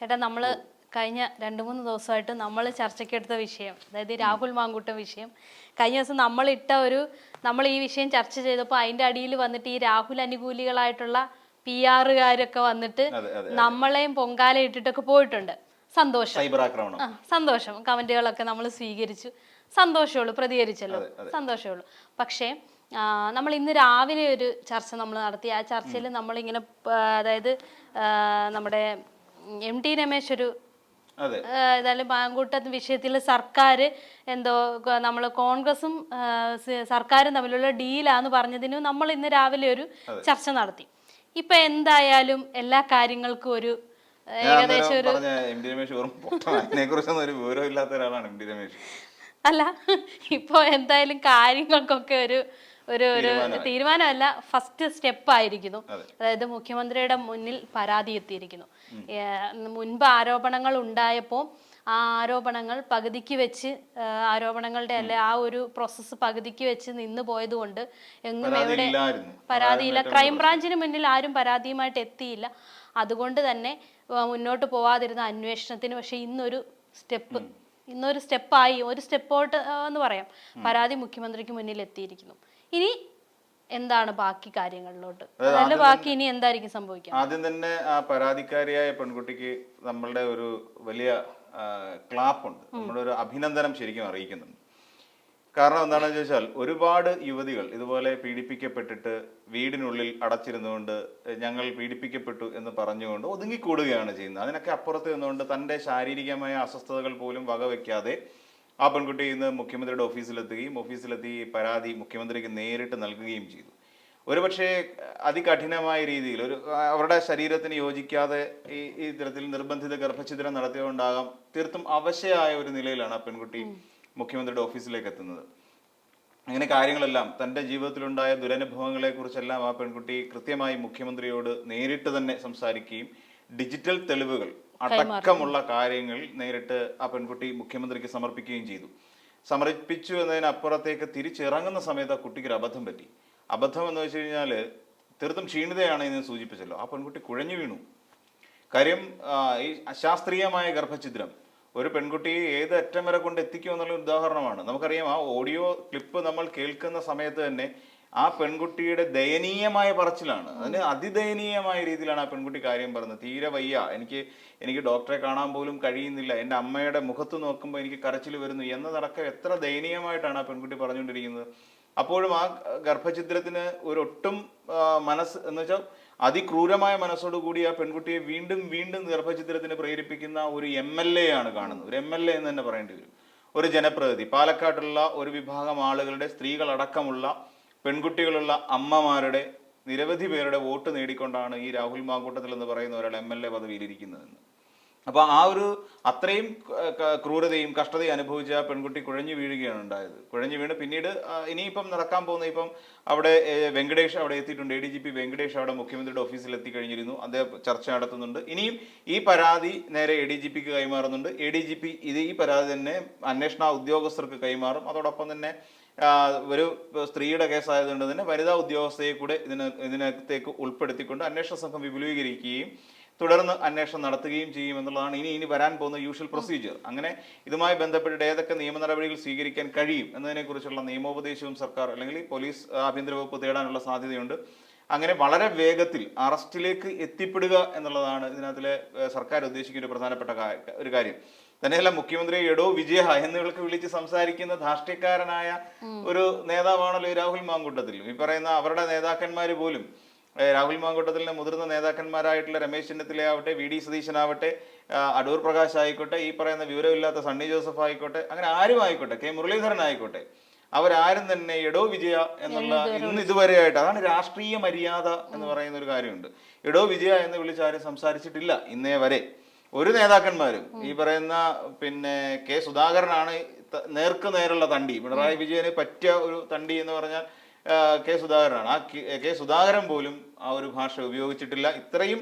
ചേട്ടാ നമ്മള് കഴിഞ്ഞ 2-3 ദിവസമായിട്ട് നമ്മൾ ചർച്ചയ്ക്കെടുത്ത വിഷയം, അതായത് രാഹുൽ മാങ്കൂട്ടം വിഷയം, കഴിഞ്ഞ ദിവസം നമ്മൾ ഈ വിഷയം ചർച്ച ചെയ്തപ്പോൾ അതിന്റെ അടിയിൽ വന്നിട്ട് ഈ രാഹുൽ അനുകൂലികളായിട്ടുള്ള PR-കാരൊക്കെ വന്നിട്ട് നമ്മളെയും പൊങ്കാല ഇട്ടിട്ടൊക്കെ പോയിട്ടുണ്ട്. സന്തോഷം, സന്തോഷം. കമന്റുകളൊക്കെ നമ്മൾ സ്വീകരിച്ചു, സന്തോഷമുള്ളൂ, പ്രതികരിച്ചല്ലോ, സന്തോഷമുള്ളൂ. പക്ഷേ നമ്മൾ ഇന്ന് രാവിലെ ഒരു ചർച്ച നമ്മൾ നടത്തി. ആ ചർച്ചയിൽ നമ്മളിങ്ങനെ അതായത് നമ്മുടെ MT രമേശ് ഒരു ഏതായാലും മാങ്കൂട്ട വിഷയത്തിൽ സർക്കാർ എന്തോ നമ്മൾ കോൺഗ്രസും സർക്കാരും തമ്മിലുള്ള ഡീലാന്ന് പറഞ്ഞതിന് നമ്മൾ ഇന്ന് രാവിലെ ഒരു ചർച്ച നടത്തി. ഇപ്പൊ എന്തായാലും എല്ലാ കാര്യങ്ങൾക്കും ഒരു ഏകദേശം ഒരു അല്ല, ഇപ്പൊ എന്തായാലും കാര്യങ്ങൾക്കൊക്കെ ഒരു ഒരു ഒരു തീരുമാനമല്ല, ഫസ്റ്റ് സ്റ്റെപ്പ് ആയിരിക്കുന്നു. അതായത് മുഖ്യമന്ത്രിയുടെ മുന്നിൽ പരാതി എത്തിയിരിക്കുന്നു. മുൻപ് ആരോപണങ്ങൾ ഉണ്ടായപ്പോൾ ആ ആരോപണങ്ങൾ പകുതിക്ക് വെച്ച് ആരോപണങ്ങളുടെ അല്ലെ ആ ഒരു പ്രോസസ്സ് പകുതിക്ക് വെച്ച് നിന്ന് പോയത് കൊണ്ട് എങ്ങും എവിടെ പരാതിയില്ല. ക്രൈംബ്രാഞ്ചിന് മുന്നിൽ ആരും പരാതിയുമായിട്ട് എത്തിയില്ല. അതുകൊണ്ട് തന്നെ മുന്നോട്ട് പോവാതിരുന്ന അന്വേഷണത്തിന് പക്ഷെ ഇന്നൊരു സ്റ്റെപ്പായി, ഒരു സ്റ്റെപ്പോട്ട് എന്ന് പറയാം, പരാതി മുഖ്യമന്ത്രിക്ക് മുന്നിൽ എത്തിയിരിക്കുന്നു. ഇനി എന്താണ് ബാക്കി കാര്യങ്ങളിലോട്ട്, അതല്ല ബാക്കി ഇനി എന്തായിരിക്കും സംഭവിക്കുക? ആദ്യം തന്നെ ആ പരാതിക്കാരിയായ പെൺകുട്ടിക്ക് നമ്മളുടെ ഒരു വലിയ ക്ലാപ്പുണ്ട്, നമ്മുടെ ഒരു അഭിനന്ദനം ശരിക്കും അറിയിക്കുന്നുണ്ട്. കാരണം എന്താണെന്ന് ചോദിച്ചാൽ ഒരുപാട് യുവതികൾ ഇതുപോലെ പീഡിപ്പിക്കപ്പെട്ടിട്ട് വീടിനുള്ളിൽ അടച്ചിരുന്നുകൊണ്ട് ഞങ്ങൾ പീഡിപ്പിക്കപ്പെട്ടു എന്ന് പറഞ്ഞുകൊണ്ട് ഒതുങ്ങിക്കൂടുകയാണ് ചെയ്യുന്നത്. അതിനൊക്കെ അപ്പുറത്ത് നിന്നുകൊണ്ട് തൻ്റെ ശാരീരികമായ അസ്വസ്ഥതകൾ പോലും വകവെക്കാതെ ആ പെൺകുട്ടി ഇന്ന് മുഖ്യമന്ത്രിയുടെ ഓഫീസിലെത്തി പരാതി മുഖ്യമന്ത്രിക്ക് നേരിട്ട് നൽകുകയും ചെയ്തു. ഒരുപക്ഷെ അതികഠിനമായ രീതിയിൽ അവരുടെ ശരീരത്തിന് യോജിക്കാതെ ഈ തരത്തിൽ നിർബന്ധിത ഗർഭഛിദ്രം നടത്തിയതുകൊണ്ടാകാം തീർത്തും അവശയായ ഒരു നിലയിലാണ് ആ പെൺകുട്ടി മുഖ്യമന്ത്രിയുടെ ഓഫീസിലേക്ക് എത്തുന്നത്. അങ്ങനെ കാര്യങ്ങളെല്ലാം തൻ്റെ ജീവിതത്തിലുണ്ടായ ദുരനുഭവങ്ങളെ കുറിച്ചെല്ലാം ആ പെൺകുട്ടി കൃത്യമായി മുഖ്യമന്ത്രിയോട് നേരിട്ട് തന്നെ സംസാരിക്കുകയും ഡിജിറ്റൽ തെളിവുകൾ അടക്കമുള്ള കാര്യങ്ങൾ നേരിട്ട് ആ പെൺകുട്ടി മുഖ്യമന്ത്രിക്ക് സമർപ്പിക്കുകയും ചെയ്തു. സമർപ്പിച്ചു എന്നതിനപ്പുറത്തേക്ക് തിരിച്ചിറങ്ങുന്ന സമയത്ത് ആ കുട്ടിക്ക് ഒരു അബദ്ധം പറ്റി. അബദ്ധം എന്ന് വെച്ച് കഴിഞ്ഞാൽ തീർത്തും ക്ഷീണിതയാണ് എന്ന് സൂചിപ്പിച്ചല്ലോ. ആ പെൺകുട്ടി കുഴഞ്ഞു വീണു. കാര്യം ഈ അശാസ്ത്രീയമായ ഗർഭഛിദ്രം ഒരു പെൺകുട്ടിയെ ഏത് അറ്റം വരെ കൊണ്ട് എത്തിക്കും എന്നുള്ള ഉദാഹരണമാണ്. നമുക്കറിയാം, ആ ഓഡിയോ ക്ലിപ്പ് നമ്മൾ കേൾക്കുന്ന സമയത്ത് തന്നെ ആ പെൺകുട്ടിയുടെ ദയനീയമായ പറച്ചിലാണ്. അതിന് അതിദയനീയമായ രീതിയിലാണ് ആ പെൺകുട്ടി കാര്യം പറയുന്നത്. തീരെ വയ്യ, എനിക്ക് ഡോക്ടറെ കാണാൻ പോലും കഴിയുന്നില്ല, എൻ്റെ അമ്മയുടെ മുഖത്ത് നോക്കുമ്പോൾ എനിക്ക് കരച്ചിൽ വരുന്നു എന്നതടക്കം എത്ര ദയനീയമായിട്ടാണ് ആ പെൺകുട്ടി പറഞ്ഞുകൊണ്ടിരിക്കുന്നത്. അപ്പോഴും ആ ഗർഭഛിദ്രത്തിന് ഒരൊട്ടും മനസ്സ് എന്ന് വെച്ചാൽ അതിക്രൂരമായ മനസ്സോടുകൂടി ആ പെൺകുട്ടിയെ വീണ്ടും വീണ്ടും ഗർഭഛിദ്രത്തിന് പ്രേരിപ്പിക്കുന്ന ഒരു MLA ആണ് കാണുന്നത്. ഒരു MLA എന്ന് തന്നെ പറയേണ്ടി വരും. ഒരു ജനപ്രതിനിധി, പാലക്കാട്ടുള്ള ഒരു വിഭാഗം ആളുകളുടെ, സ്ത്രീകളടക്കമുള്ള പെൺകുട്ടികളുള്ള അമ്മമാരുടെ നിരവധി പേരുടെ വോട്ട് നേടിക്കൊണ്ടാണ് ഈ രാഹുൽ മാങ്കൂട്ടത്തിൽ എന്ന് പറയുന്ന ഒരാൾ MLA പദവിയിലിരിക്കുന്നതെന്ന്. അപ്പോൾ ആ ഒരു അത്രയും ക്രൂരതയും കഷ്ടതയും അനുഭവിച്ച ആ പെൺകുട്ടി കുഴഞ്ഞു വീഴുകയാണ് ഉണ്ടായത്. കുഴഞ്ഞു വീണ് പിന്നീട് ഇനിയിപ്പം നടക്കാൻ പോകുന്ന ഇപ്പം അവിടെ വെങ്കടേഷ് അവിടെ എത്തിയിട്ടുണ്ട്. ADGP വെങ്കടേഷ് അവിടെ മുഖ്യമന്ത്രിയുടെ ഓഫീസിൽ എത്തിക്കഴിഞ്ഞിരുന്നു. അദ്ദേഹം ചർച്ച നടത്തുന്നുണ്ട്. ഇനിയും ഈ പരാതി നേരെ ADGPക്ക് കൈമാറുന്നുണ്ട്. ADGP ഈ പരാതി തന്നെ അന്വേഷണ ഉദ്യോഗസ്ഥർക്ക് കൈമാറും. അതോടൊപ്പം തന്നെ ഒരു സ്ത്രീയുടെ കേസായതുകൊണ്ട് തന്നെ വനിതാ ഉദ്യോഗസ്ഥയെ കൂടെ ഇതിനകത്തേക്ക് ഉൾപ്പെടുത്തിക്കൊണ്ട് അന്വേഷണ സംഘം വിപുലീകരിക്കുകയും തുടർന്ന് അന്വേഷണം നടത്തുകയും ചെയ്യും എന്നുള്ളതാണ് ഇനി വരാൻ പോകുന്ന യൂഷ്വൽ പ്രൊസീജിയർ. അങ്ങനെ ഇതുമായി ബന്ധപ്പെട്ടിട്ട് ഏതൊക്കെ നിയമ നടപടികൾ സ്വീകരിക്കാൻ കഴിയും എന്നതിനെക്കുറിച്ചുള്ള നിയമോപദേശവും സർക്കാർ അല്ലെങ്കിൽ പോലീസ് ആഭ്യന്തര വകുപ്പ് തേടാനുള്ള സാധ്യതയുണ്ട്. അങ്ങനെ വളരെ വേഗത്തിൽ അറസ്റ്റിലേക്ക് എത്തിപ്പെടുക എന്നുള്ളതാണ് ഇതിനകത്തിലെ സർക്കാർ ഉദ്ദേശിക്കുന്ന ഒരു പ്രധാനപ്പെട്ട ഒരു കാര്യം. തന്നെയല്ല, മുഖ്യമന്ത്രി എടോ വിജയ എന്നിവർക്ക് വിളിച്ച് സംസാരിക്കുന്ന ധാർഷ്ട്യക്കാരനായ ഒരു നേതാവാണല്ലോ രാഹുൽ മാങ്കൂട്ടത്തിൽ. ഈ പറയുന്ന അവരുടെ നേതാക്കന്മാർ പോലും, രാഹുൽ മാങ്കൂട്ടത്തിലെ മുതിർന്ന നേതാക്കന്മാരായിട്ടുള്ള രമേശ് ചെന്നിത്തല ആവട്ടെ, VD സതീശനാവട്ടെ, അടൂർ പ്രകാശ് ആയിക്കോട്ടെ, ഈ പറയുന്ന വിവരമില്ലാത്ത സണ്ണി ജോസഫ് ആയിക്കോട്ടെ, അങ്ങനെ ആരും ആയിക്കോട്ടെ, K മുരളീധരൻ ആയിക്കോട്ടെ, അവരാരും തന്നെ എടോ വിജയ എന്നുള്ള ഇന്ന് ഇതുവരെയായിട്ട്, അതാണ് രാഷ്ട്രീയ മര്യാദ എന്ന് പറയുന്ന ഒരു കാര്യമുണ്ട്. എടോ വിജയ എന്ന് വിളിച്ച് ആരും സംസാരിച്ചിട്ടില്ല ഇന്നേ വരെ ഒരു നേതാക്കന്മാരും. ഈ പറയുന്ന K സുധാകരനാണ് നേർക്ക് നേരുള്ള തണ്ടി. പിണറായി വിജയന് പറ്റിയ ഒരു തണ്ടി എന്ന് പറഞ്ഞാൽ K സുധാകരനാണ്. ആ K സുധാകരൻ പോലും ആ ഒരു ഭാഷ ഉപയോഗിച്ചിട്ടില്ല. ഇത്രയും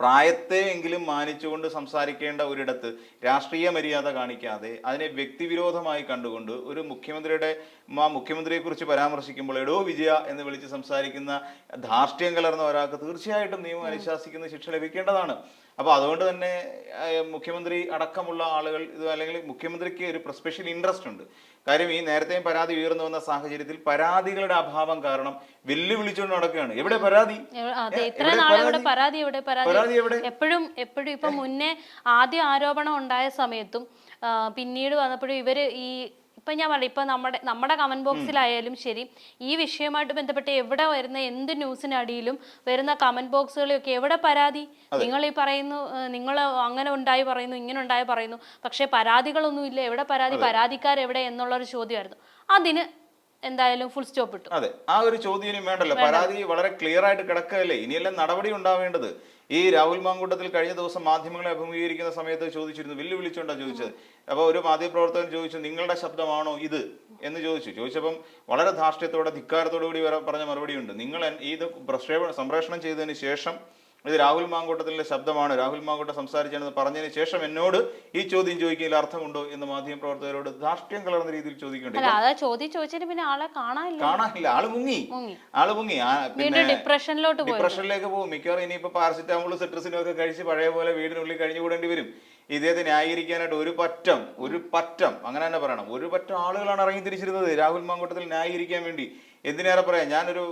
പ്രായത്തെ എങ്കിലും മാനിച്ചുകൊണ്ട് സംസാരിക്കേണ്ട ഒരിടത്ത് രാഷ്ട്രീയ മര്യാദ കാണിക്കാതെ അതിനെ വ്യക്തിവിരോധമായി കണ്ടുകൊണ്ട് ഒരു മുഖ്യമന്ത്രിയെക്കുറിച്ച് പരാമർശിക്കുമ്പോൾ എടോ വിജയ എന്ന് വിളിച്ച് സംസാരിക്കുന്ന ധാർഷ്ട്യം കലർന്ന ഒരാൾക്ക് തീർച്ചയായിട്ടും നിയമം അനുശാസിക്കുന്ന ശിക്ഷ ലഭിക്കേണ്ടതാണ്. അപ്പോൾ അതുകൊണ്ട് തന്നെ മുഖ്യമന്ത്രി അടക്കമുള്ള ആളുകൾ ഇത് അല്ലെങ്കിൽ മുഖ്യമന്ത്രിക്ക് ഒരു സ്പെഷ്യൽ ഇൻട്രസ്റ്റ് ഉണ്ട്. കാര്യം ഈ നേരത്തെയും പരാതി ഉയർന്നു വന്ന സാഹചര്യത്തിൽ പരാതികളുടെ അഭാവം കാരണം വെല്ലുവിളിച്ചുകൊണ്ട് നടക്കുകയാണ്. എവിടെ പരാതി? പരാതി എപ്പോഴും ഇപ്പൊ മുന്നേ ആദ്യ ആരോപണം ഉണ്ടായ സമയത്തും പിന്നീട് വന്നപ്പോഴും ഇവര് ഈ ഇപ്പൊ ഞാൻ പറയാം, ഇപ്പൊ നമ്മുടെ കമന്റ് ബോക്സിലായാലും ശരി, ഈ വിഷയമായിട്ട് ബന്ധപ്പെട്ട് എവിടെ വരുന്ന എന്ത് ന്യൂസിനടിയിലും വരുന്ന കമന്റ് ബോക്സുകളിലൊക്കെ എവിടെ പരാതി? നിങ്ങൾ ഈ പറയുന്നു, നിങ്ങൾ അങ്ങനെ ഉണ്ടായി പറയുന്നു, ഇങ്ങനെ ഉണ്ടായി പറയുന്നു, പക്ഷെ പരാതികളൊന്നുമില്ല. എവിടെ പരാതി? പരാതിക്കാരെവിടെ എന്നുള്ളൊരു ചോദ്യമായിരുന്നു. അതിന് എന്തായാലും ഫുൾ സ്റ്റോപ്പ് ഇട്ടു. അതെ, ആ ഒരു ചോദ്യം ഇനി വേണ്ടല്ലോ. പരാതി വളരെ ക്ലിയർ ആയിട്ട് കിടക്കുകയല്ലേ. ഇനിയെല്ലാം നടപടി ഉണ്ടാവേണ്ടത്. ഈ രാഹുൽ മാങ്കൂട്ടത്തിൽ കഴിഞ്ഞ ദിവസം മാധ്യമങ്ങളെ അഭിമുഖീകരിക്കുന്ന സമയത്ത് ചോദിച്ചിരുന്നു, വെല്ലുവിളിച്ചുകൊണ്ടാണ് ചോദിച്ചത്. അപ്പോൾ ഒരു മാധ്യമപ്രവർത്തകൻ ചോദിച്ചു, നിങ്ങളുടെ ശബ്ദമാണോ ഇത് എന്ന് ചോദിച്ചപ്പം വളരെ ധാർഷ്ട്യത്തോടെ ധിക്കാരത്തോടു കൂടി പറഞ്ഞ മറുപടിയുണ്ട്. നിങ്ങൾ ഇത് സംപ്രേഷണം ചെയ്തതിന് ശേഷം ഇത് രാഹുൽ മാങ്കൂട്ടത്തിന്റെ ശബ്ദമാണ്, രാഹുൽ മാങ്കൂട്ടം സംസാരിച്ചതെന്ന് പറഞ്ഞതിന് ശേഷം എന്നോട് ഈ ചോദ്യം ചോദിക്കുന്നതിൽ അർത്ഥമുണ്ടോ എന്ന് മാധ്യമപ്രവർത്തകരോട് ധാർഷ്ട്യം കലർന്ന രീതിയിൽ ചോദിക്കുന്നുണ്ട്. പിന്നെ ആളെ കാണാനില്ല, ആള് മുങ്ങി. പിന്നെ ഡിപ്രഷനിലേക്ക് പോകും മിക്കവാറും. ഇനിയിപ്പോ പാരസിറ്റാമോൾ സിട്രസിനും ഒക്കെ കഴിച്ച് പഴയ പോലെ വീടിനുള്ളിൽ കഴിഞ്ഞുകൂടേണ്ടി വരും. ഇദ്ദേഹത്തെ ന്യായീകരിക്കാനായിട്ട് ഒരു പറ്റം അങ്ങനെ തന്നെ പറയണം, ഒരു പറ്റം ആളുകളാണ് ഇറങ്ങി തിരിച്ചിരുന്നത് രാഹുൽ മാങ്കൂട്ടത്തിൽ ന്യായീകരിക്കാൻ വേണ്ടി. എന്തിനേറെ പറയാം, ഞാനൊരു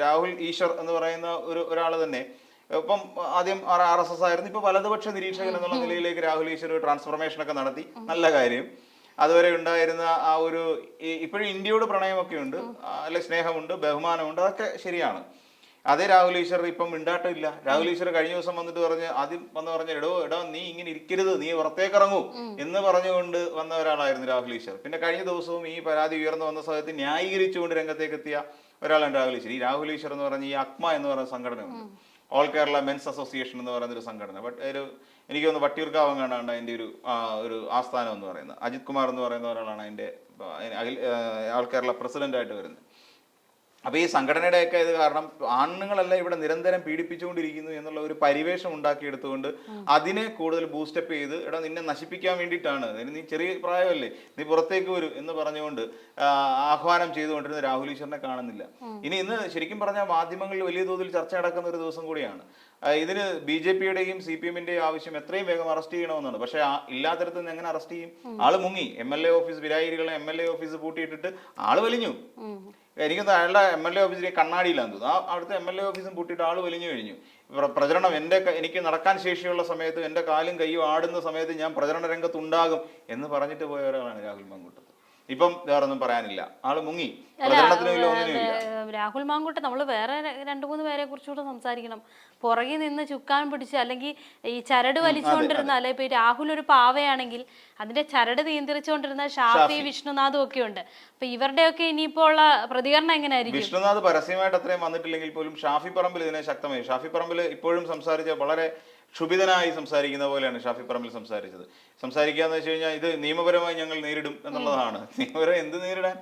രാഹുൽ ഈശ്വർ എന്ന് പറയുന്ന ഒരാൾ തന്നെ ഇപ്പം ആദ്യം RSS ആയിരുന്നു, ഇപ്പൊ വലതുപക്ഷ നിരീക്ഷകൻ എന്നുള്ള നിലയിലേക്ക് രാഹുൽ ഈശ്വർ ട്രാൻസ്ഫോർമേഷൻ ഒക്കെ നടത്തി. നല്ല കാര്യം. അതുവരെ ഉണ്ടായിരുന്ന ആ ഒരു ഇപ്പോഴും ഇന്ത്യയോട് പ്രണയമൊക്കെ ഉണ്ട്, അല്ലെ സ്നേഹമുണ്ട്, ബഹുമാനമുണ്ട്, അതൊക്കെ ശരിയാണ്. അതേ രാഹുൽ ഈശ്വർ ഇപ്പം മിണ്ടാട്ടില്ല. രാഹുൽ ഈശ്വർ കഴിഞ്ഞ ദിവസം വന്നിട്ട് ആദ്യം പറഞ്ഞ എടോ നീ ഇങ്ങനെ ഇരിക്കരുത്, നീ പുറത്തേക്ക് ഇറങ്ങൂ എന്ന് പറഞ്ഞുകൊണ്ട് വന്ന ഒരാളായിരുന്നു രാഹുൽ ഈശ്വർ. പിന്നെ കഴിഞ്ഞ ദിവസവും ഈ പരാതി ഉയർന്നു വന്ന സമയത്ത് ന്യായീകരിച്ചുകൊണ്ട് രംഗത്തേക്ക് എത്തിയ ഒരാളാണ് രാഹുൽ ഈശ്വർ. ഈ രാഹുൽ ഈശ്വർ എന്ന് പറഞ്ഞ ഈ അക്മ എന്ന് പറയുന്ന സംഘടനയുണ്ട്, ഓൾ കേരള മെൻസ് അസോസിയേഷൻ എന്ന് പറയുന്ന ഒരു സംഘടന. എനിക്ക് തോന്നുന്നു വട്ടിയൂർക്കാവ് കാണാണ്ട് അതിന്റെ ഒരു ആസ്ഥാനം എന്ന് പറയുന്നത്. അജിത് കുമാർ എന്ന് പറയുന്ന ഒരാളാണ് അതിന്റെ ഓൾ കേരള പ്രസിഡന്റ് ആയിട്ട് വരുന്നത്. അപ്പൊ ഈ സംഘടനയുടെയൊക്കെ ഇത് കാരണം ആണുങ്ങളെല്ലാം ഇവിടെ നിരന്തരം പീഡിപ്പിച്ചുകൊണ്ടിരിക്കുന്നു എന്നുള്ള ഒരു പരിവേഷം ഉണ്ടാക്കിയെടുത്തുകൊണ്ട് അതിനെ കൂടുതൽ ബൂസ്റ്റപ്പ് ചെയ്ത് നിന്നെ നശിപ്പിക്കാൻ വേണ്ടിയിട്ടാണ്, നീ ചെറിയ പ്രായമല്ലേ, നീ പുറത്തേക്ക് വരൂ എന്ന് പറഞ്ഞുകൊണ്ട് ആഹ്വാനം ചെയ്തുകൊണ്ടിരുന്ന രാഹുൽ ഈശ്വറിനെ കാണുന്നില്ല. ഇന്ന് ശരിക്കും പറഞ്ഞാൽ മാധ്യമങ്ങളിൽ വലിയ തോതിൽ ചർച്ച നടക്കുന്ന ഒരു ദിവസം കൂടിയാണ്. ഇതിന് BJPയുടെയും CPMന്റെയും ആവശ്യം എത്രയും വേഗം അറസ്റ്റ് ചെയ്യണമെന്നാണ്. പക്ഷെ ഇല്ലാത്തടത്ത് നിന്ന് എങ്ങനെ അറസ്റ്റ് ചെയ്യും? ആള് മുങ്ങി. MLA ഓഫീസ് വിരായിരികളെ MLA ഓഫീസ് പൂട്ടിയിട്ടിട്ട് ആള് വലിഞ്ഞു. എനിക്കൊന്ന് അയാളുടെ MLA ഓഫീസിലെ കണ്ണാടിയിലാന്ന് തോന്നുന്നു. അവിടുത്തെ MLA ഓഫീസും പൂട്ടിയിട്ട് ആള് വലിഞ്ഞു കഴിഞ്ഞു. പ്രചരണം എനിക്ക് നടക്കാൻ ശേഷിയുള്ള സമയത്ത്, എൻ്റെ കാലും കയ്യും ആടുന്ന സമയത്ത് ഞാൻ പ്രചരണ രംഗത്തുണ്ടാകും എന്ന് പറഞ്ഞിട്ട് പോയ ഒരാളാണ് രാഹുൽ മാങ്കൂട്ടം. ഇപ്പം വേറൊന്നും പറയാനില്ല, ആള് മുങ്ങി. രാഹുൽ മാങ്കൂട്ടം നമ്മൾ വേറെ 2-3 പേരെ കുറിച്ചുകൂടെ സംസാരിക്കണം. പുറകിൽ നിന്ന് ചുക്കാൻ പിടിച്ച് അല്ലെങ്കിൽ ഈ ചരട് വലിച്ചുകൊണ്ടിരുന്ന, അല്ലെ ഇപ്പൊ രാഹുൽ ഒരു പാവയാണെങ്കിൽ അതിന്റെ ചരട് നിയന്ത്രിച്ചുകൊണ്ടിരുന്ന ഷാഫി വിഷ്ണുനാഥും ഒക്കെ ഉണ്ട്. അപ്പൊ ഇവരുടെയൊക്കെ ഇനിയിപ്പോ ഉള്ള പ്രതികരണം എങ്ങനെയായിരിക്കും? വിഷ്ണുനാഥ് പരസ്യമായിട്ട് അത്രയും വന്നിട്ടില്ലെങ്കിൽ പോലും ഷാഫി പറമ്പിൽ ഇതിനെ ശക്തമായി. ഷാഫി പറമ്പിൽ ഇപ്പോഴും സംസാരിച്ച വളരെ ക്ഷുഭിതനായി സംസാരിക്കുന്ന പോലെയാണ് ഷാഫി പറമ്പിൽ സംസാരിച്ചത്. സംസാരിക്കാന്ന് വെച്ച് കഴിഞ്ഞാൽ ഇത് നിയമപരമായി ഞങ്ങൾ നേരിടും എന്നുള്ളതാണ്. നിയമപരം എന്ത് നേരിടാൻ?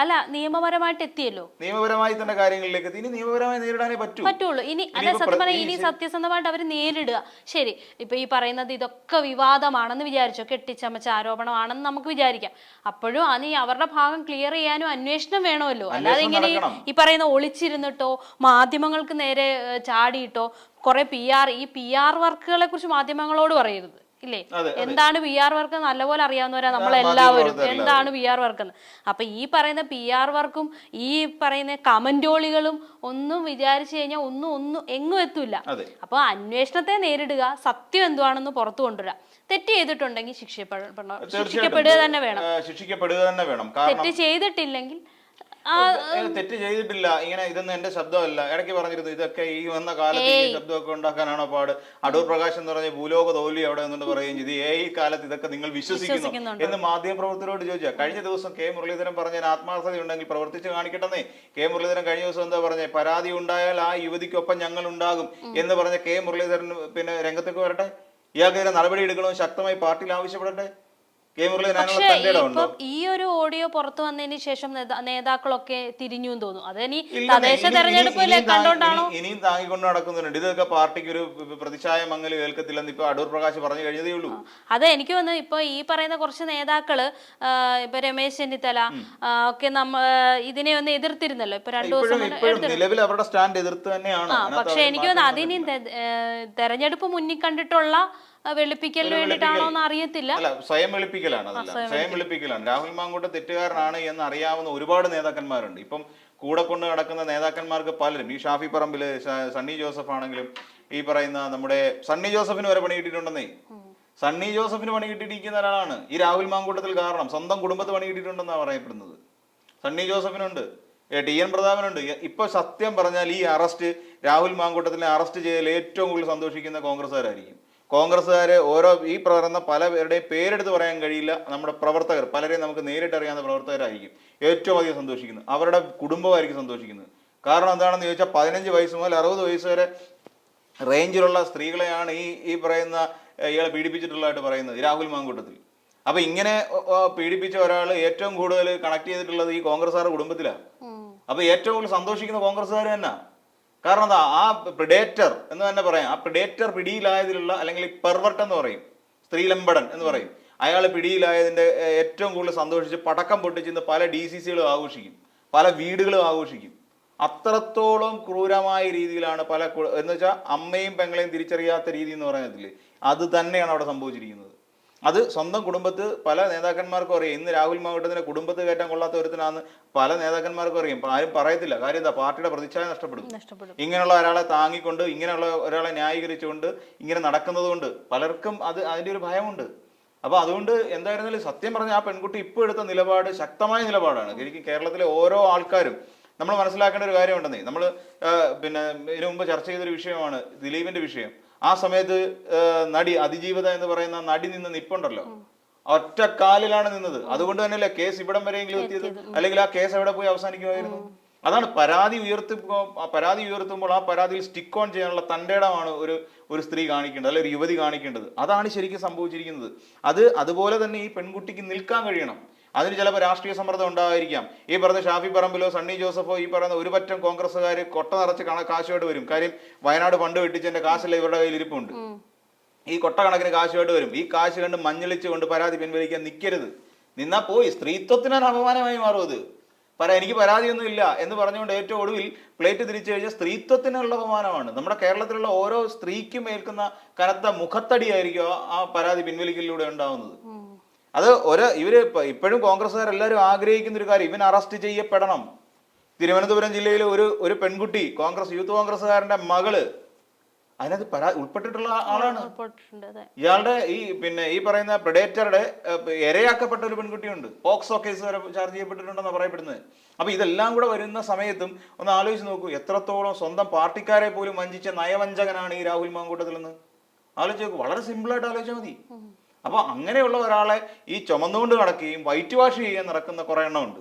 അല്ല നിയമപരമായിട്ട് എത്തിയല്ലോ, നിയമപരമായി തന്നെ കാര്യങ്ങളിലേക്ക് എത്തി. ഇനി നിയമപരമായി നേരിടാനേ പറ്റുള്ളൂ. ഇനി സത്യം പറഞ്ഞാൽ ഇനി സത്യസന്ധമായിട്ട് അവർ നേരിടുക. ശരി, ഇപ്പൊ ഈ പറയുന്നത് ഇതൊക്കെ വിവാദമാണെന്ന് വിചാരിച്ചോ, കെട്ടിച്ചമച്ച ആരോപണമാണെന്ന് നമുക്ക് വിചാരിക്കാം. അപ്പോഴും അവരുടെ ഭാഗം ക്ലിയർ ചെയ്യാനും അന്വേഷണം വേണമല്ലോ. അല്ലാതെ ഇങ്ങനെ ഈ പറയുന്ന ഒളിച്ചിരുന്നിട്ടോ മാധ്യമങ്ങൾക്ക് നേരെ ചാടിയിട്ടോ കുറെ PR വർക്കുകളെ കുറിച്ച് മാധ്യമങ്ങളോട് പറയരുത്, ഇല്ലേ? എന്താണ് PR വർക്ക് നല്ലപോലെ അറിയാവുന്നവരാ നമ്മളെല്ലാവരും, എന്താണ് PR വർക്ക് എന്ന്. അപ്പൊ ഈ പറയുന്ന PR വർക്കും ഈ പറയുന്ന കമന്റോളികളും ഒന്നും വിചാരിച്ചു കഴിഞ്ഞാൽ ഒന്നും എങ്ങും എത്തൂല. അപ്പൊ അന്വേഷണത്തെ നേരിടുക, സത്യം എന്തുവാണെന്ന് പുറത്തു കൊണ്ടുവരിക. തെറ്റ് ചെയ്തിട്ടുണ്ടെങ്കിൽ ശിക്ഷിക്കപ്പെടുക തന്നെ വേണം. തെറ്റ് ചെയ്തിട്ടില്ലെങ്കിൽ തെറ്റ് ചെയ്തിട്ടില്ല, ഇങ്ങനെ ഇതൊന്നും എന്റെ ശബ്ദമല്ല. ഇടയ്ക്ക് പറഞ്ഞിരുന്നു ഇതൊക്കെ ഈ വന്ന കാലത്ത് ഈ ശബ്ദമൊക്കെ ഉണ്ടാക്കാനാണോ പാട്. അടൂർ പ്രകാശ് എന്ന് പറഞ്ഞ ഭൂലോക തോൽവി അവിടെ നിന്നുകൊണ്ട് പറയുകയും ചെയ്തു, ഈ കാലത്ത് ഇതൊക്കെ നിങ്ങൾ വിശ്വസിക്കുന്നു എന്ന് മാധ്യമപ്രവർത്തകരോട് ചോദിച്ചാൽ. കഴിഞ്ഞ ദിവസം K മുരളീധരൻ പറഞ്ഞ ആത്മാർത്ഥത ഉണ്ടെങ്കിൽ പ്രവർത്തിച്ച് കാണിക്കട്ടെന്നേ. K മുരളീധരൻ കഴിഞ്ഞ ദിവസം എന്താ പറഞ്ഞേ? പരാതി ഉണ്ടായാൽ ആ യുവതിക്കൊപ്പം ഞങ്ങൾ ഉണ്ടാകും എന്ന് പറഞ്ഞ K മുരളീധരൻ പിന്നെ രംഗത്തേക്ക് വരട്ടെ. ഇയാൾക്കെതിരെ നടപടി എടുക്കണമെന്ന് ശക്തമായി പാർട്ടിയിൽ ആവശ്യപ്പെടട്ടെ. കെ മുരളീധരൻ പക്ഷേ തന്റെ ഉണ്ടോ? ഇപ്പം ഈ ഒരു ഓഡിയോ പുറത്തു വന്നതിന് ശേഷം നേതാക്കളൊക്കെ തിരിഞ്ഞു എന്ന് തോന്നുന്നു. അതിനി തദ്ദേശ തെരഞ്ഞെടുപ്പിലെ കണ്ടോണ്ടാണോ ഇനിയും താങ്ങിക്കൊണ്ട് നടക്കുന്നുണ്ട്. ഇതൊക്കെ പാർട്ടിക്ക് ഒരു പ്രതിച്ഛായ മങ്ങൽ കേൾക്കത്തില്ലെന്ന് ഇപ്പൊ അടൂർ പ്രകാശ് പറഞ്ഞു കഴിഞ്ഞതേ ഉള്ളൂ. അതെ, എനിക്ക് തോന്നുന്നു ഇപ്പൊ ഈ പറയുന്ന കുറച്ച് നേതാക്കള് ഇപ്പൊ രമേശ് ചെന്നിത്തല ഒക്കെ ഇതിനെ ഒന്ന് എതിർത്തിരുന്നല്ലോ. ഇപ്പൊ 2 ദിവസം നിലവിൽ അവരുടെ സ്റ്റാൻഡ് എതിർത്ത് തന്നെയാണ്. പക്ഷെ എനിക്ക് തോന്നുന്നു അതിനി തെരഞ്ഞെടുപ്പ് മുന്നിൽ കണ്ടിട്ടുള്ള വെളുപ്പിക്കലിന് വേണ്ടിയിട്ടാണോ എന്ന് അറിയത്തില്ല. അല്ല, സ്വയം വെളുപ്പിക്കലാണ്. അതല്ല, സ്വയം വെളുപ്പിക്കലാണ്. രാഹുൽ മാങ്കൂട്ടം തെറ്റുകാരനാണ് എന്ന് അറിയാവുന്ന ഒരുപാട് നേതാക്കന്മാരുണ്ട്. ഇപ്പം കൂടെ കൊണ്ട് നടക്കുന്ന നേതാക്കന്മാർക്ക് പലരും, ഈ ഷാഫി പറമ്പില്, സണ്ണി ജോസഫ് ആണെങ്കിലും, ഈ പറയുന്ന നമ്മുടെ സണ്ണി ജോസഫിന് വരെ പണി കിട്ടിയിട്ടുണ്ടെന്നേ. സണ്ണി ജോസഫിന് പണി കിട്ടിയിരിക്കുന്ന ഒരാളാണ് ഈ രാഹുൽ മാങ്കൂട്ടത്തിൽ കാരണം. സ്വന്തം കുടുംബത്ത് പണി കിട്ടിയിട്ടുണ്ടെന്നാണ് പറയപ്പെടുന്നത്. സണ്ണി ജോസഫിനുണ്ട്, TN പ്രതാപനുണ്ട്. ഇപ്പൊ സത്യം പറഞ്ഞാൽ ഈ അറസ്റ്റ്, രാഹുൽ മാങ്കൂട്ടത്തിനെ അറസ്റ്റ് ചെയ്തതിൽ ഏറ്റവും കൂടുതൽ സന്തോഷിക്കുന്ന കോൺഗ്രസ്സുകാരായിരിക്കും. കോൺഗ്രസ്സുകാര് ഈ പറയുന്ന പല പേരുടെയും പേരെടുത്ത് പറയാൻ കഴിയില്ല. നമ്മുടെ പ്രവർത്തകർ പലരെയും നമുക്ക് നേരിട്ട് അറിയാവുന്ന പ്രവർത്തകരായിരിക്കും ഏറ്റവും അധികം സന്തോഷിക്കുന്നത്. അവരുടെ കുടുംബമായിരിക്കും സന്തോഷിക്കുന്നത്. കാരണം എന്താണെന്ന് ചോദിച്ചാൽ 15 വയസ്സ് മുതൽ 60 വയസ്സ് വരെ റേഞ്ചിലുള്ള സ്ത്രീകളെയാണ് ഈ പറയുന്ന ഇയാളെ പീഡിപ്പിച്ചിട്ടുള്ളതായിട്ട് പറയുന്നത്, രാഹുൽ മാങ്കൂട്ടത്തിൽ. അപ്പൊ ഇങ്ങനെ പീഡിപ്പിച്ച ഒരാൾ ഏറ്റവും കൂടുതൽ കണക്ട് ചെയ്തിട്ടുള്ളത് ഈ കോൺഗ്രസ്സുകാരുടെ കുടുംബത്തിലാണ്. അപ്പൊ ഏറ്റവും കൂടുതൽ സന്തോഷിക്കുന്ന കോൺഗ്രസ്സുകാർ തന്നെ. കാരണം എന്താ, ആ പ്രിഡേറ്റർ എന്ന് തന്നെ പറയാം. ആ പ്രിഡേറ്റർ പിടിയിലായതിലുള്ള, അല്ലെങ്കിൽ പെർവർട്ട് എന്ന് പറയും, സ്ത്രീലമ്പടൻ എന്ന് പറയും, അയാൾ പിടിയിലായതിന്റെ ഏറ്റവും കൂടുതൽ സന്തോഷിച്ച് പടക്കം പൊട്ടിച്ചിന്ന് പല DCCകളും ആഘോഷിക്കും, പല വീടുകളും ആഘോഷിക്കും. അത്രത്തോളം ക്രൂരമായ രീതിയിലാണ് എന്ന് വെച്ചാൽ അമ്മയും പെങ്ങളെയും തിരിച്ചറിയാത്ത രീതി എന്ന് പറയുന്നതില്ലേ, അത് തന്നെയാണ് അവിടെ സംഭവിച്ചിരിക്കുന്നത്. അത് സ്വന്തം കുടുംബത്ത് പല നേതാക്കന്മാർക്കും അറിയാം. ഇന്ന് രാഹുൽ മാങ്കൂട്ടത്തിനെ കുടുംബത്ത് കയറ്റാൻ കൊള്ളാത്ത ഒരുത്തനാന്ന് പല നേതാക്കന്മാർക്കും അറിയാം. ആരും പറയത്തില്ല. കാര്യം എന്താ, പാർട്ടിയുടെ പ്രതിച്ഛായ നഷ്ടപ്പെടും. ഇങ്ങനെയുള്ള ഒരാളെ താങ്ങിക്കൊണ്ട്, ഇങ്ങനെയുള്ള ഒരാളെ ന്യായീകരിച്ചുകൊണ്ട് ഇങ്ങനെ നടക്കുന്നത് കൊണ്ട് പലർക്കും അതിന്റെ ഒരു ഭയമുണ്ട്. അപ്പൊ അതുകൊണ്ട് എന്തായിരുന്നാലും സത്യം പറഞ്ഞ ആ പെൺകുട്ടി ഇപ്പോൾ എടുത്ത നിലപാട് ശക്തമായ നിലപാടാണ്. എനിക്ക് കേരളത്തിലെ ഓരോ ആൾക്കാരും നമ്മൾ മനസ്സിലാക്കേണ്ട ഒരു കാര്യമുണ്ടെന്നേ. നമ്മൾ ഇതിനു മുമ്പ് ചർച്ച ചെയ്തൊരു വിഷയമാണ് ദിലീപിന്റെ വിഷയം. ആ സമയത്ത് നടി അതിജീവിത എന്ന് പറയുന്ന നടി നിന്ന് നിപ്പുണ്ടല്ലോ, ഒറ്റ കാലിലാണ് നിന്നത്. അതുകൊണ്ട് തന്നെയല്ലേ കേസ് ഇവിടം വരെയെങ്കിലും എത്തിയത്. അല്ലെങ്കിൽ ആ കേസ് എവിടെ പോയി അവസാനിക്കുമായിരുന്നു? അതാണ് പരാതി ഉയർത്തുമ്പോൾ ആ പരാതിയിൽ സ്റ്റിക്ക് ഓൺ ചെയ്യാനുള്ള തൻ്റെ ഇടമാണ് ഒരു സ്ത്രീ കാണിക്കേണ്ടത്, അല്ലെങ്കിൽ ഒരു യുവതി കാണിക്കേണ്ടത്. അതാണ് ശരിക്കും സംഭവിച്ചിരിക്കുന്നത്. അതുപോലെ തന്നെ ഈ പെൺകുട്ടിക്ക് നിൽക്കാൻ കഴിയണം. അതിന് ചിലപ്പോൾ രാഷ്ട്രീയ സമ്മർദ്ദം ഉണ്ടായിരിക്കാം. ഈ പറഞ്ഞ ഷാഫി പറമ്പിലോ സണ്ണി ജോസഫോ ഈ പറയുന്ന ഒരു പറ്റം കോൺഗ്രസ്സുകാർ കൊട്ട നിറച്ച് കാശുമായിട്ട് വരും. കാര്യം വയനാട് ഫണ്ട് വെട്ടിച്ചതിന്റെ കാശല്ല ഇവരുടെ കയ്യിൽ ഇരിപ്പുണ്ട്. ഈ കൊട്ടക്കണക്കിന് കാശുമായിട്ട് വരും. ഈ കാശ് കണ്ട് മഞ്ഞളിച്ച് കൊണ്ട് പരാതി പിൻവലിക്കാൻ നിൽക്കരുത്. നിന്നാ പോയി സ്ത്രീത്വത്തിനാണ് അപമാനമായി മാറും. അത് എനിക്ക് പരാതിയൊന്നും ഇല്ല എന്ന് പറഞ്ഞുകൊണ്ട് ഏറ്റവും ഒടുവിൽ പ്ലേറ്റ് തിരിച്ചു കഴിഞ്ഞാൽ സ്ത്രീത്വത്തിനുള്ള അപമാനമാണ്. നമ്മുടെ കേരളത്തിലുള്ള ഓരോ സ്ത്രീക്കും ഏൽക്കുന്ന കനത്ത മുഖത്തടിയായിരിക്കും ആ പരാതി പിൻവലിക്കലിലൂടെ ഉണ്ടാവുന്നത്. അത് ഇവര് ഇപ്പോഴും കോൺഗ്രസ്സുകാരെല്ലാവരും ആഗ്രഹിക്കുന്ന ഒരു കാര്യം, ഇവൻ അറസ്റ്റ് ചെയ്യപ്പെടണം. തിരുവനന്തപുരം ജില്ലയിലെ ഒരു പെൺകുട്ടി, യൂത്ത് കോൺഗ്രസ്സുകാരന്റെ മകള് അതിനകത്ത് ഉൾപ്പെട്ടിട്ടുള്ള ആളാണ്. ഇയാളുടെ ഈ പറയുന്ന പ്രെഡേറ്ററുടെ ഇരയാക്കപ്പെട്ട ഒരു പെൺകുട്ടിയുണ്ട്. പോക്സോ കേസ് വരെ ചാർജ് ചെയ്യപ്പെട്ടിട്ടുണ്ടെന്ന് പറയപ്പെടുന്നത്. അപ്പൊ ഇതെല്ലാം കൂടെ വരുന്ന സമയത്തും ഒന്ന് ആലോചിച്ച് നോക്കൂ, എത്രത്തോളം സ്വന്തം പാർട്ടിക്കാരെ പോലും വഞ്ചിച്ച നയവഞ്ചകനാണ് ഈ രാഹുൽ മാങ്കൂട്ടത്തിൽ നിന്ന്. ആലോചിച്ച് നോക്കൂ, വളരെ സിമ്പിളായിട്ട് ആലോചിച്ചാൽ മതി. അപ്പൊ അങ്ങനെയുള്ള ഒരാളെ ഈ ചുമന്നുകൊണ്ട് നടക്കുകയും വൈറ്റ് വാഷ് ചെയ്യാൻ നടക്കുന്ന കുറെ എണ്ണമുണ്ട്.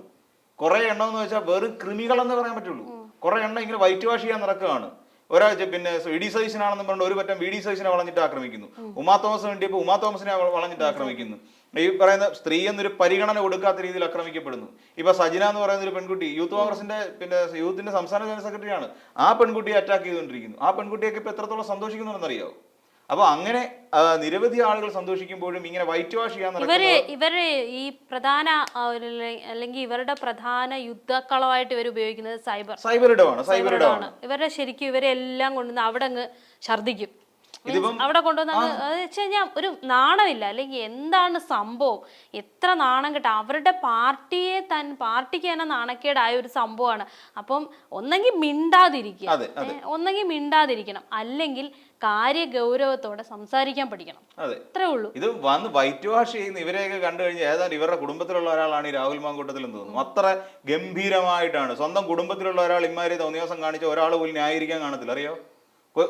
കുറെ എണ്ണം എന്ന് വെച്ചാൽ വെറും കൃമികളെന്ന് പറയാൻ പറ്റുള്ളൂ. കുറെ എണ്ണം ഇങ്ങനെ വൈറ്റ് വാഷ് ചെയ്യാൻ നടക്കുകയാണ്. ഒരാഴ്ച VD സതീശനാണെന്ന് പറഞ്ഞിട്ട് ഒരു പറ്റം VD സതീശനെ വളഞ്ഞിട്ട് ആക്രമിക്കുന്നു. ഉമാ തോമസ് വേണ്ടിയപ്പോൾ ഉമാ തോമസിനെ വളഞ്ഞിട്ട് ആക്രമിക്കുന്നു. ഈ പറയുന്ന സ്ത്രീ എന്നൊരു പരിഗണന കൊടുക്കാത്ത രീതിയിൽ ആക്രമിക്കപ്പെടുന്നു. ഇപ്പൊ സജിന എന്ന് പറയുന്ന ഒരു പെൺകുട്ടി യൂത്ത് കോൺഗ്രസിന്റെ യൂത്തിന്റെ സംസ്ഥാന ജനറൽ സെക്രട്ടറിയാണ്. ആ പെൺകുട്ടിയെ അറ്റാക്ക് ചെയ്തുകൊണ്ടിരിക്കുന്നു. ആ പെൺകുട്ടിയൊക്കെ ഇപ്പൊ എത്രത്തോളം സന്തോഷിക്കുന്നുണ്ടെന്നറിയാവോ? അപ്പൊ അങ്ങനെ നിരവധി ആളുകൾ സന്തോഷിക്കുമ്പോഴും ഇങ്ങനെ വൈറ്റ് വാഷ് ചെയ്യാൻ ഇവര് ഈ പ്രധാന അല്ലെങ്കിൽ ഇവരുടെ പ്രധാന യുദ്ധക്കളമായിട്ട് ഇവർ ഉപയോഗിക്കുന്നത് സൈബർ ഇടമാണ്. ഇവരുടെ ശരിക്കും ഇവരെല്ലാം കൊണ്ടുവന്ന് അവിടെ അങ്ങ് ഛർദിക്കും. അവിടെ കൊണ്ടുവന്ന് വെച്ച് കഴിഞ്ഞാൽ ഒരു നാണമില്ല. അല്ലെങ്കിൽ എന്താണ് സംഭവം, എത്ര നാണം കേട്ട അവരുടെ പാർട്ടിക്ക് തന്നെ നാണക്കേടായ ഒരു സംഭവമാണ്. അപ്പം ഒന്നെങ്കിൽ മിണ്ടാതിരിക്കണം, അല്ലെങ്കിൽ കാര്യഗൗരവത്തോടെ സംസാരിക്കാൻ പഠിക്കണം. അത്രേ ഉള്ളൂ. ഇത് വന്ന് വൈറ്റ് വാഷ് ചെയ്യുന്ന ഇവരെയൊക്കെ കണ്ടു കഴിഞ്ഞാൽ ഏതാണ്ട് ഇവരുടെ കുടുംബത്തിലുള്ള ഒരാളാണ് ഈ രാഹുൽ മാങ്കൂട്ടത്തിൽ എന്ന് തോന്നുന്നു. അത്ര ഗംഭീരമായിട്ടാണ് സ്വന്തം കുടുംബത്തിലുള്ള ഒരാൾ ഇമാരി തോന്നിയാസം കാണിച്ച ഒരാൾ പോലും ന്യായീകരിക്കാൻ കാണത്തില്ല. അറിയോ,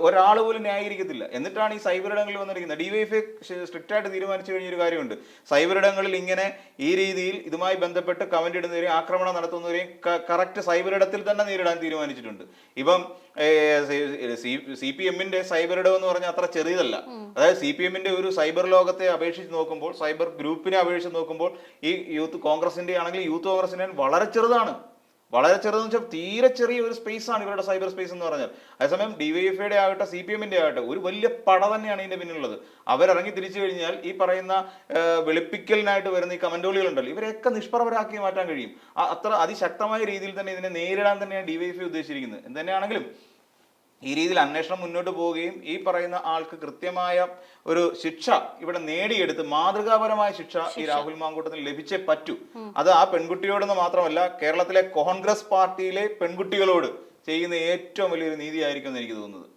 ഒരാൾ പോലും ന്യായീകരിക്കത്തില്ല. എന്നിട്ടാണ് ഈ സൈബർ ഇടങ്ങളിൽ വന്നിരിക്കുന്നത്. ഡിവൈഎഫ്ഐ സ്ട്രിക്റ്റ് ആയിട്ട് തീരുമാനിച്ചു കഴിഞ്ഞൊരു കാര്യമുണ്ട്, സൈബർ ഇടങ്ങളിൽ ഇങ്ങനെ ഈ രീതിയിൽ ഇതുമായി ബന്ധപ്പെട്ട് കമന്റ് ഇടുന്നവരെയും ആക്രമണം നടത്തുന്നവരെയും കറക്റ്റ് സൈബർ ഇടത്തിൽ തന്നെ നേരിടാൻ തീരുമാനിച്ചിട്ടുണ്ട്. ഇപ്പം CPM-ന്റെ സൈബർ ഇടം എന്ന് പറഞ്ഞാൽ അത്ര ചെറിയതല്ല. അതായത് CPM-ന്റെ ഒരു സൈബർ ലോകത്തെ അപേക്ഷിച്ച് നോക്കുമ്പോൾ, സൈബർ ഗ്രൂപ്പിനെ അപേക്ഷിച്ച് നോക്കുമ്പോൾ ഈ യൂത്ത് കോൺഗ്രസിന്റെ ആണെങ്കിൽ യൂത്ത് കോൺഗ്രസിന്റെ വളരെ ചെറുതാണ്. വളരെ ചെറുതെന്ന് വെച്ചാൽ തീരെ ചെറിയ ഒരു സ്പേസ് ആണ് ഇവരുടെ സൈബർ സ്പേസ് എന്ന് പറഞ്ഞാൽ. അതേസമയം ഡിവൈഎഫ്ഐയുടെ ആകട്ടെ CPM-ന്റെ ആകട്ടെ ഒരു വലിയ പട തന്നെയാണ് ഇതിന്റെ പിന്നിലുള്ളത്. അവരിറങ്ങി തിരിച്ചു കഴിഞ്ഞാൽ ഈ പറയുന്ന വെളുപ്പിക്കലിനായിട്ട് വരുന്ന ഈ കമന്റോളികളുണ്ടല്ലോ, ഇവരെയൊക്കെ നിഷ്പ്രഭരാക്കി മാറ്റാൻ കഴിയും. അത്ര അതിശക്തമായ രീതിയിൽ തന്നെ ഇതിനെ നേരിടാൻ തന്നെയാണ് ഡിവൈഎഫ്ഐ ഉദ്ദേശിച്ചിരിക്കുന്നത്. എന്തുതന്നെയാണെങ്കിലും ഈ രീതിയിൽ അന്വേഷണം മുന്നോട്ട് പോവുകയും ഈ പറയുന്ന ആൾക്ക് കൃത്യമായ ഒരു ശിക്ഷ ഇവിടെ നേടിയെടുത്ത് മാതൃകാപരമായ ശിക്ഷ ഈ രാഹുൽ മാങ്കൂട്ടത്തിന് ലഭിച്ചേ പറ്റൂ. അത് ആ പെൺകുട്ടിയോടെന്ന് മാത്രമല്ല, കേരളത്തിലെ കോൺഗ്രസ് പാർട്ടിയിലെ പെൺകുട്ടികളോട് ചെയ്യുന്ന ഏറ്റവും വലിയൊരു നീതിയായിരിക്കും എന്ന് എനിക്ക് തോന്നുന്നത്.